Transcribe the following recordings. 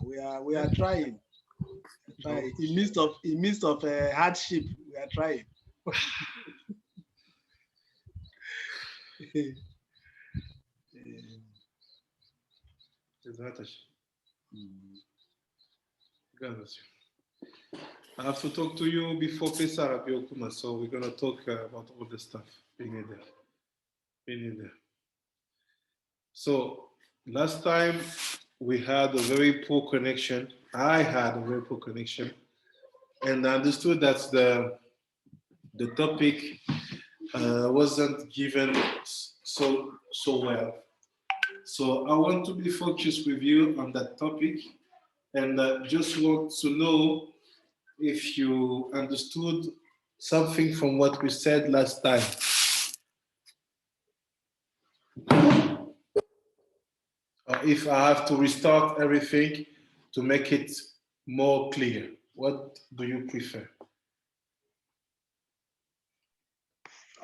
We are trying. Trying. In midst of hardship, we are trying. I have to talk to you before Pessah, Rabbi Okuma, so we're going to talk about all the stuff. Being there. So, last time we had a very poor connection. I had a very poor connection. And I understood that the topic wasn't given so well. So I want to be focused with you on that topic, and just want to know if you understood something from what we said last time. Or if I have to restart everything to make it more clear. What do you prefer?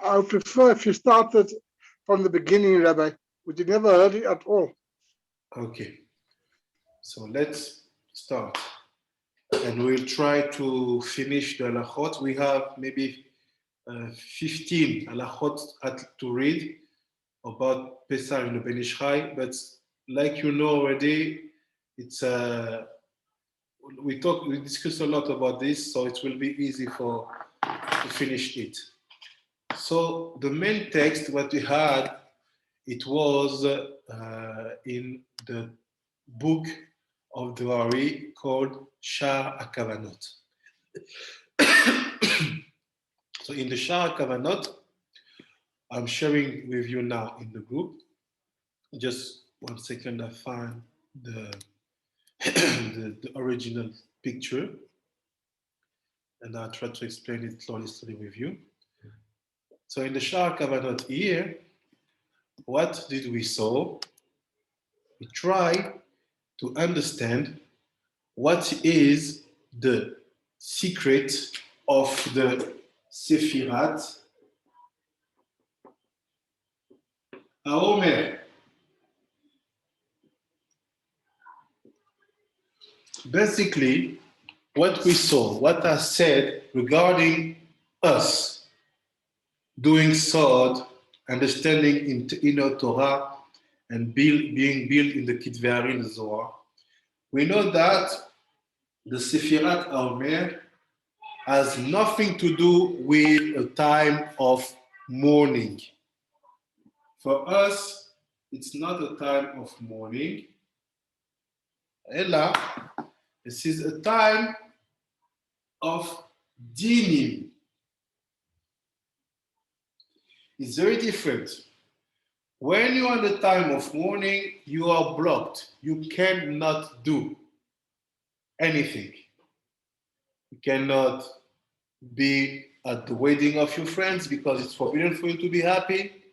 I would prefer if you started from the beginning, Rabbi. We did never heard it at all. Okay. So let's start. And we'll try to finish the halachot. We have maybe 15 halachot to read about Pessah in the Ben Ish Chai, but like you know already, it's we discussed a lot about this, so it will be easy to finish it. So the main text what we had, it was in the book of the Ari called Shar HaKavanot. So in the Shar HaKavanot, I'm sharing with you now in the group. Just 1 second, I find the the original picture, and I'll try to explain it slowly with you. So in the Shar HaKavanot here, what did we saw? We try to understand what is the secret of the Sefirat HaOmer. Basically, what we saw, what I said regarding us doing Sod, understanding in inner Torah, and being built in the Kitvei Arim Zohar, we know that the Sefirat HaOmer has nothing to do with a time of mourning. For us, it's not a time of mourning. Ella, this is a time of dinim. It's very different. When you are in the time of mourning, you are blocked. You cannot do anything. You cannot be at the wedding of your friends because it's forbidden for you to be happy.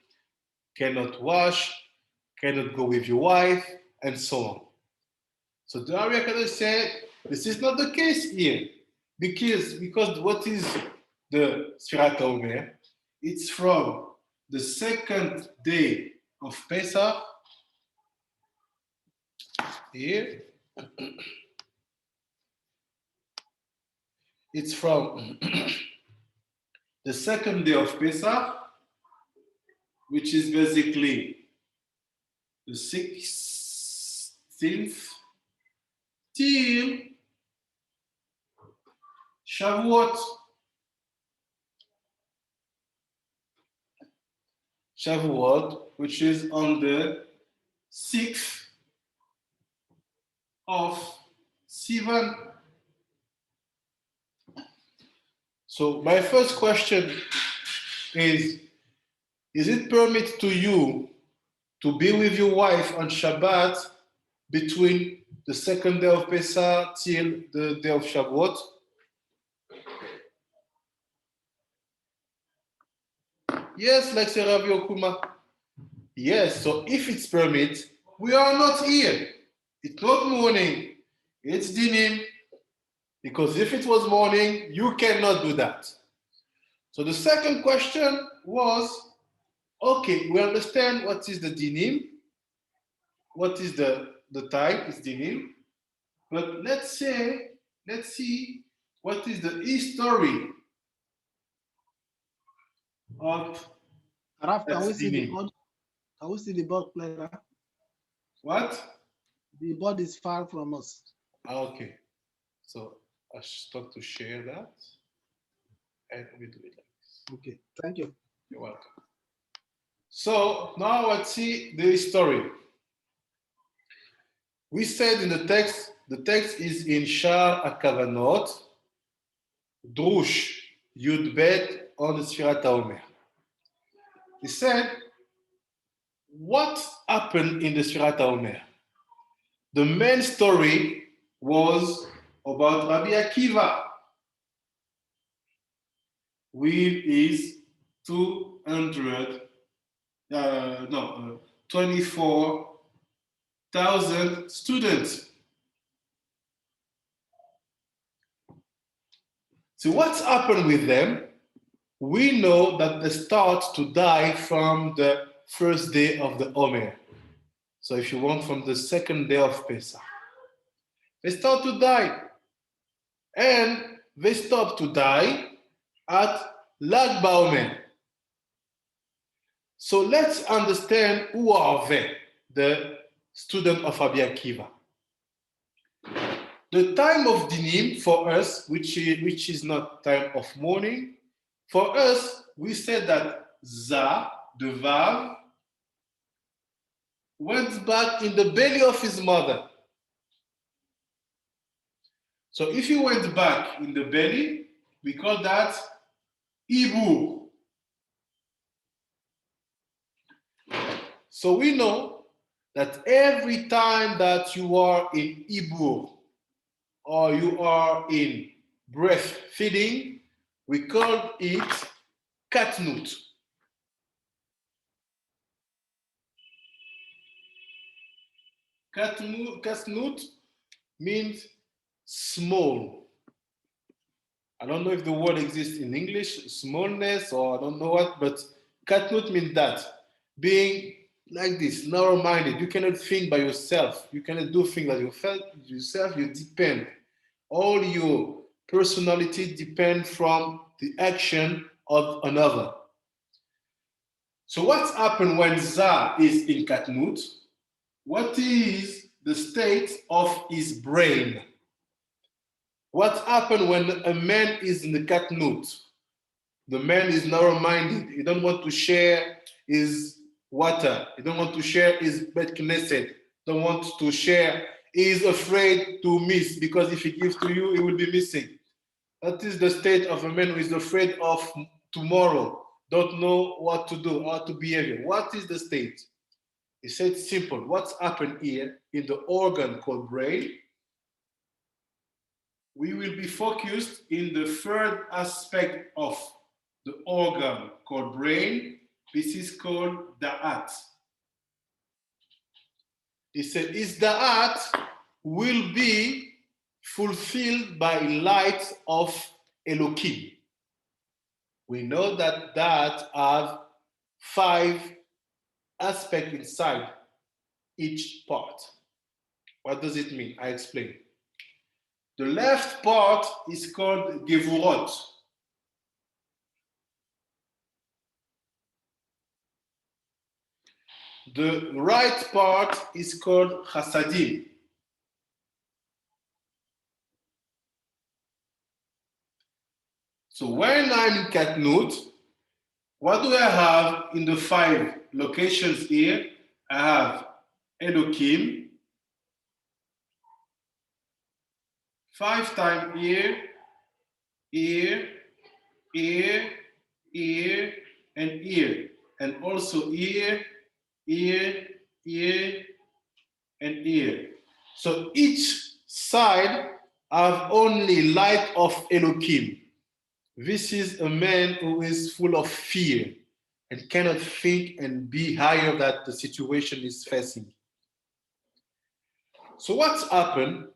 Cannot wash, cannot go with your wife, and so on. So the Ari HaKadosh said, this is not the case here. Because what is the Sfirat HaOmer? It's from the second day of Pessah, here. It's from the second day of Pessah, which is basically the 16th till Shavuot. Shavuot, which is on the 6th of Sivan. So my first question is it permitted to you to be with your wife on Shabbat between the second day of Pessah till the day of Shavuot? Yes, like say Rabbi Okuma. Yes, so if it's permitted, we are not here. It's not morning, it's dinim. Because if it was morning, you cannot do that. So the second question was, okay, we understand what is the dinim, what is the type, is dinim. But let's see what is the history of Raf, can we that see the dinim. board? Can we see the board clearer? What? The board is far from us. Okay. So I start to share that, and we do it like this. Okay, thank you. You're welcome. So now let's see the story. We said in the text is in Shar HaKavanot, Drush, Yud Bet on the Sfirat HaOmer. He said, what happened in the Sfirat HaOmer? The main story was about Rabbi Akiva with his 24,000 students. So what's happened with them? We know that they start to die from the first day of the Omer. So if you want, from the second day of Pessah. They start to die. And they stop to die at Lag BaOmer. So let's understand who are they, the student of Rabbi Akiva. The time of dinim for us, which is not time of mourning, for us, we said that Za, the Vav, went back in the belly of his mother. So if he went back in the belly, we call that Ibur. So we know that every time that you are in Ibur or you are in breastfeeding, we call it katnut. Katnut means small. I don't know if the word exists in English, smallness, or I don't know what, but katnut means that. Being like this, narrow-minded, you cannot think by yourself. You cannot do things by yourself. You depend. All your personality depends from the action of another. So what's happened when Za is in katnut? What is the state of his brain? What happened when a man is in the katnut? The man is narrow-minded. He don't want to share his water. He don't want to share his bet knesset. Don't want to share. He is afraid to miss, because if he gives to you, he will be missing. That is the state of a man who is afraid of tomorrow. Don't know what to do, how to behave. What is the state? He said simple. What's happened here in the organ called brain? We will be focused in the third aspect of the organ called brain. This is called da'at. He said, his da'at will be fulfilled by light of Elohim. We know that have 5 aspects inside each part. What does it mean? I explain. The left part is called Gevurot. The right part is called Chasadim. So when I'm in Katnut, what do I have in the 5 locations here? I have Elohim, 5 times here, here, here, here, and here. And also here, here, here, and here. So each side have only light of Elohim. This is a man who is full of fear and cannot think and be higher that the situation is facing. So what's happened?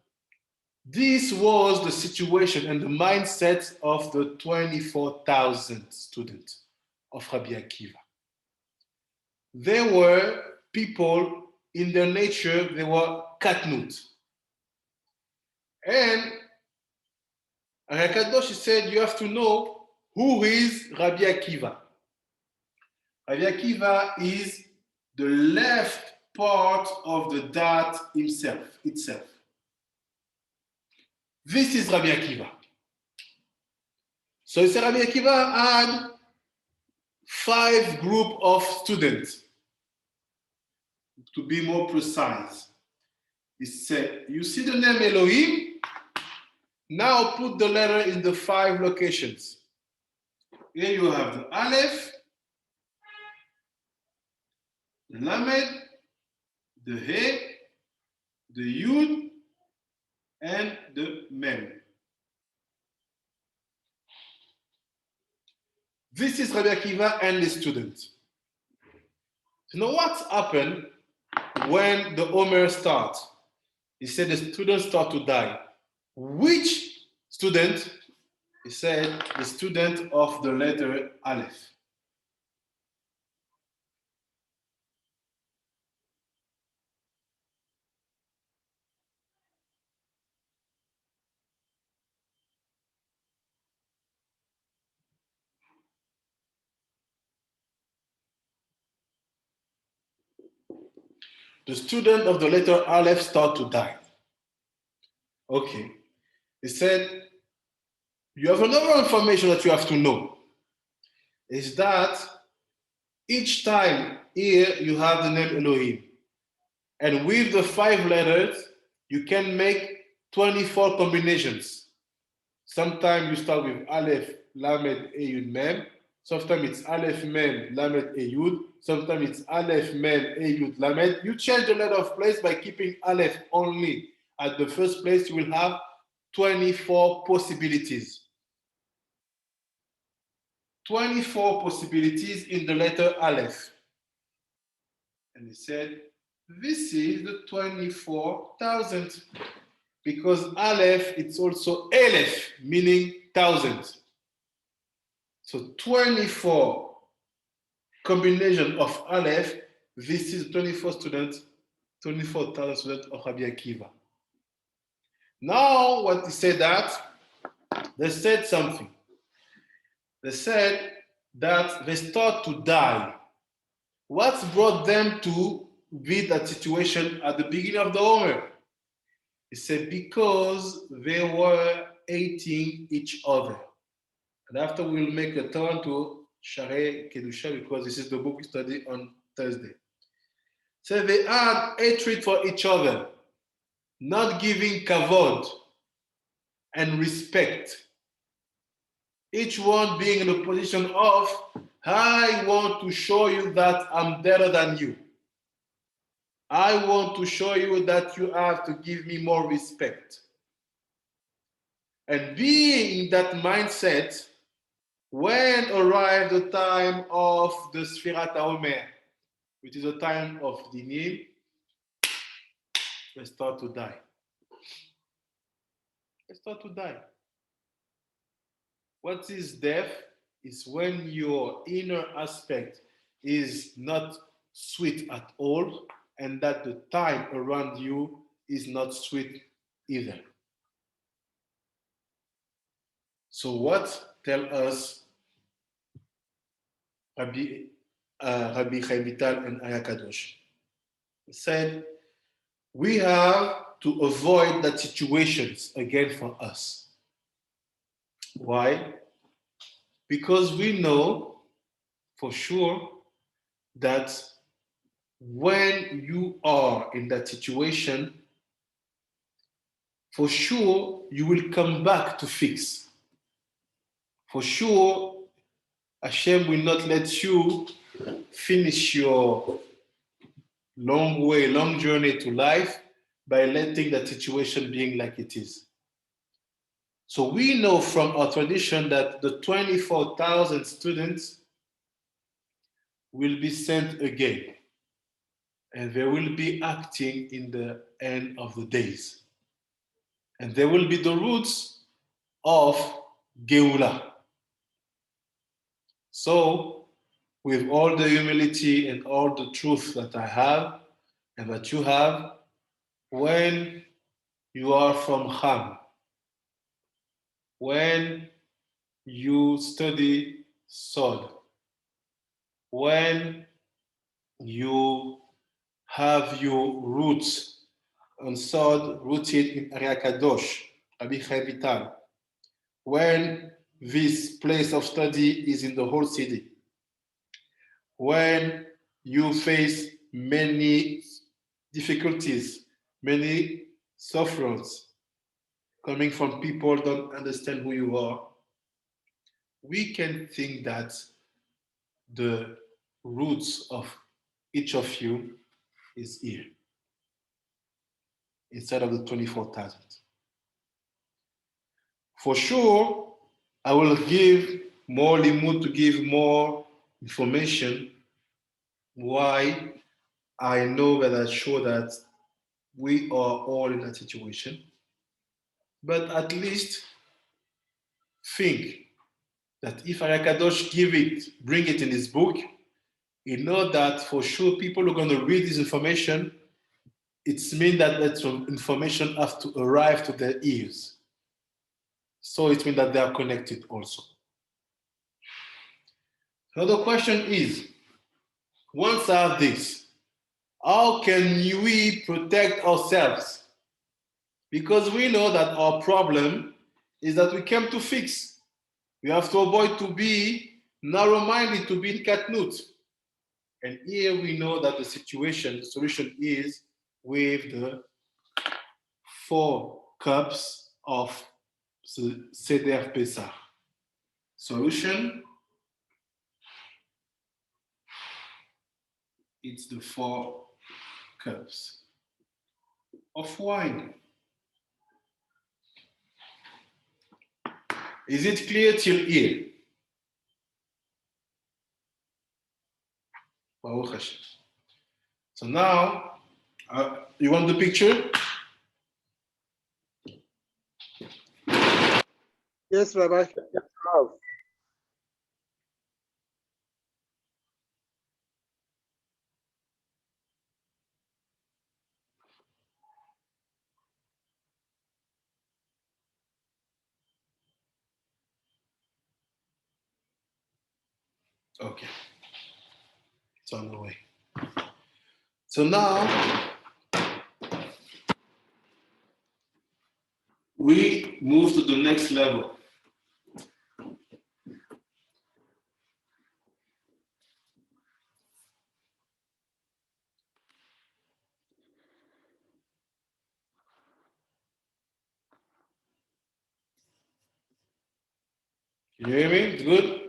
This was the situation and the mindset of the 24,000 students of Rabbi Akiva. They were people, in their nature, they were katnut. And Arakadosh said you have to know who is Rabbi Akiva. Rabbi Akiva is the left part of the dot itself. This is Rabbi Akiva. So it's Rabbi Akiva had 5 groups of students. To be more precise, he said, you see the name Elohim? Now put the letter in the 5 locations. Here you have the Aleph, the Lamed, the He, the Yud, and the Mem. This is Rabbi Akiva and his students. You know what happened when the Omer starts? He said the students start to die. Which student? He said the student of the letter Aleph. The student of the letter Aleph start to die. Okay. He said, you have another information that you have to know. Is that each time here you have the name Elohim. And with the 5 letters, you can make 24 combinations. Sometimes you start with Aleph, Lamed, Eyud, Mem. Sometimes it's Aleph, Mem, Lamed, Eyud. Sometimes it's Aleph, Mem, Eyud, Lamed. You change the letter of place by keeping Aleph only. At the first place, you will have 24 possibilities. 24 possibilities in the letter Aleph. And he said, this is the 24,000. Because Aleph, it's also Aleph, meaning 1,000. So 24 combination of Aleph, this is 24,000 students of Rabbi Akiva. Now, what they said that, they said something. They said that they start to die. What brought them to be that situation at the beginning of the Omer? He said because they were hating each other. And after we'll make a turn to Sharei Kedusha because this is the book we study on Thursday. So they had hatred for each other, not giving kavod and respect. Each one being in a position of, I want to show you that I'm better than you. I want to show you that you have to give me more respect. And being in that mindset, when arrived the time of the Sfirat HaOmer, which is the time of Dinim, they start to die. They start to die. What is death? Is when your inner aspect is not sweet at all, and that the time around you is not sweet either. So what tell us Rabbi Chaim Vital and Aya Kadosh? Said, we have to avoid that situations again for us. Why? Because we know for sure that when you are in that situation, for sure you will come back to fix. For sure, Hashem will not let you finish your long journey to life by letting that situation being like it is. So we know from our tradition that the 24,000 students will be sent again. And they will be acting in the end of the days. And they will be the roots of Geula. So, with all the humility and all the truth that I have and that you have, when you are from Ham. When you study Sod, when you have your roots on Sod rooted in Area Kadosh, Rabbi Chaim Vital, when this place of study is in the whole city, when you face many difficulties, many sufferings coming from people who don't understand who you are, we can think that the roots of each of you is here instead of the 24,000. For sure, I will give more limud to give more information why I know that I'm sure that we are all in that situation. But at least think that if Arakadosh bring it in his book, you know that for sure people are going to read this information. It's mean that that information has to arrive to their ears. So it means that they are connected also. Another question is, once I have this, how can we protect ourselves? Because we know that our problem is that we came to fix. We have to avoid to be narrow-minded, to be in katnut. And here we know that the solution is with the 4 cups of the Seder Pessah. Solution, it's the 4 cups of wine. Is it clear till here? Baruch Hashem. So now, you want the picture? Yes, Rabbi. Okay. It's on the way. So now, we move to the next level. Can you hear me? It's good?